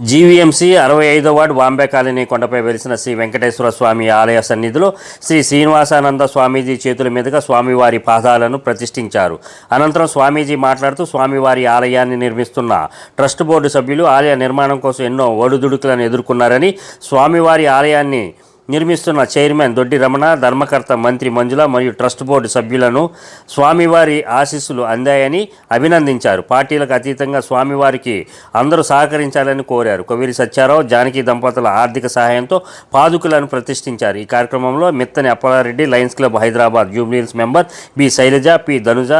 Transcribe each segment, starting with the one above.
GVMC 65వ ward Bombay colony కొండపై వెలిసిన శ్రీ వెంకటేశ్వర స్వామి ఆలయ సన్నిధిలో శ్రీ శ్రీనివాసానంద స్వామీజీ చేతుల మీదుగా స్వామివారి పాదాలను ప్రతిష్ఠించారు. అనంతరం స్వామీజీ మాట్లాడుతూ స్వామివారి ఆలయాన్ని నిర్మిస్తున్న ట్రస్ట్ బోర్డు సభ్యులు ఆలయ నిర్మాణం కోసం ఎన్నో ఒడిదుడుకులను ఎదుర్కొన్నారని, స్వామివారి ఆలయాన్ని నిర్మిస్తున్న చైర్మన్ దొడ్డి రమణ, ధర్మకర్త మంత్రి మంజుల మరియు ట్రస్ట్ బోర్డు సభ్యులను స్వామివారి ఆశీస్సులు అందాయని అభినందించారు. పార్టీలకు అతీతంగా స్వామివారికి అందరూ సహకరించాలని కోరారు. కొవిరి సత్యారావు, జానకి దంపతుల ఆర్థిక సహాయంతో పాదుకులను ప్రతిష్ఠించారు. ఈ కార్యక్రమంలో Mittani Appalareddy, lions club Hyderabad Jubilee Hills member B Sailaja, P Dhanuja,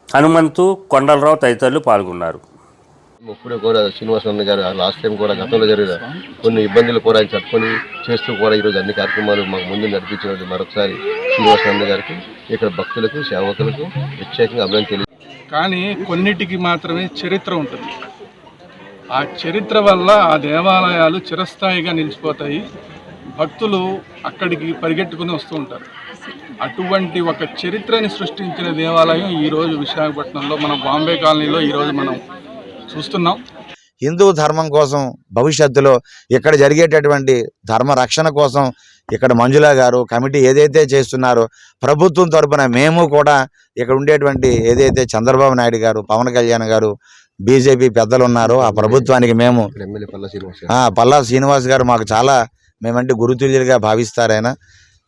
Hanumanthu, Kondalarao తదితరులు పాల్గొన్నారు. ఇప్పుడే కూడా శ్రీనివాసానంద గారు లాస్ట్ టైం కూడా గతంలో జరిగిన కొన్ని ఇబ్బందులు కూడా ఆయన చెప్పుకొని చేస్తూ కూడా ఈరోజు అన్ని కార్యక్రమాలు మాకు ముందు నడిపించినట్టు మరొకసారి శ్రీనివాసానంద గారికి ఇక్కడ భక్తులకు, సేవకులకు ప్రత్యేకంగా అభినందన. కానీ కొన్నిటికి మాత్రమే చరిత్ర ఉంటుంది. ఆ చరిత్ర వల్ల ఆ దేవాలయాలు చిరస్థాయిగా నిలిచిపోతాయి. భక్తులు అక్కడికి పరిగెట్టుకుని వస్తూ ఉంటారు. అటువంటి ఒక చరిత్రని సృష్టించిన దేవాలయం ఈరోజు విశాఖపట్నంలో మనం బాంబే కాలనీలో ఈరోజు మనం చూస్తున్నాం. హిందూ ధర్మం కోసం భవిష్యత్తులో ఇక్కడ జరిగేటటువంటి ధర్మ రక్షణ కోసం ఇక్కడ మంజుల గారు కమిటీ ఏదైతే చేస్తున్నారో, ప్రభుత్వం తరపున మేము కూడా ఇక్కడ ఉండేటువంటి ఏదైతే చంద్రబాబు నాయుడు గారు, పవన్ కళ్యాణ్ గారు, బీజేపీ పెద్దలు ఉన్నారో ఆ ప్రభుత్వానికి మేము పల్లా శ్రీనివాస్ గారు మాకు చాలా మేమంటే గురుతుల్యులుగా భావిస్తారైనా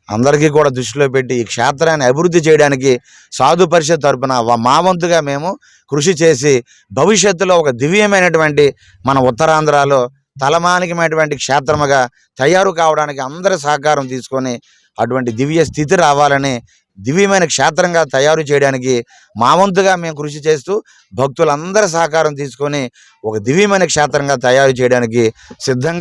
అందరికీ కూడా దృష్టిలో పెట్టి ఈ క్షేత్రాన్ని అభివృద్ధి చేయడానికి సాధు పరిషత్ తరపున మా వంతుగా మేము కృషి చేసి భవిష్యత్తులో ఒక దివ్యమైనటువంటి మన ఉత్తరాంధ్రలో తలమానికమైనటువంటి క్షేత్రముగా తయారు కావడానికి అందరి సహకారం తీసుకొని అటువంటి దివ్య స్థితి రావాలని, దివ్యమైన క్షేత్రంగా తయారు చేయడానికి మా వంతుగా మేము కృషి చేస్తూ భక్తులందరి సహకారం తీసుకొని ఒక దివ్యమైన క్షేత్రంగా తయారు చేయడానికి సిద్ధంగా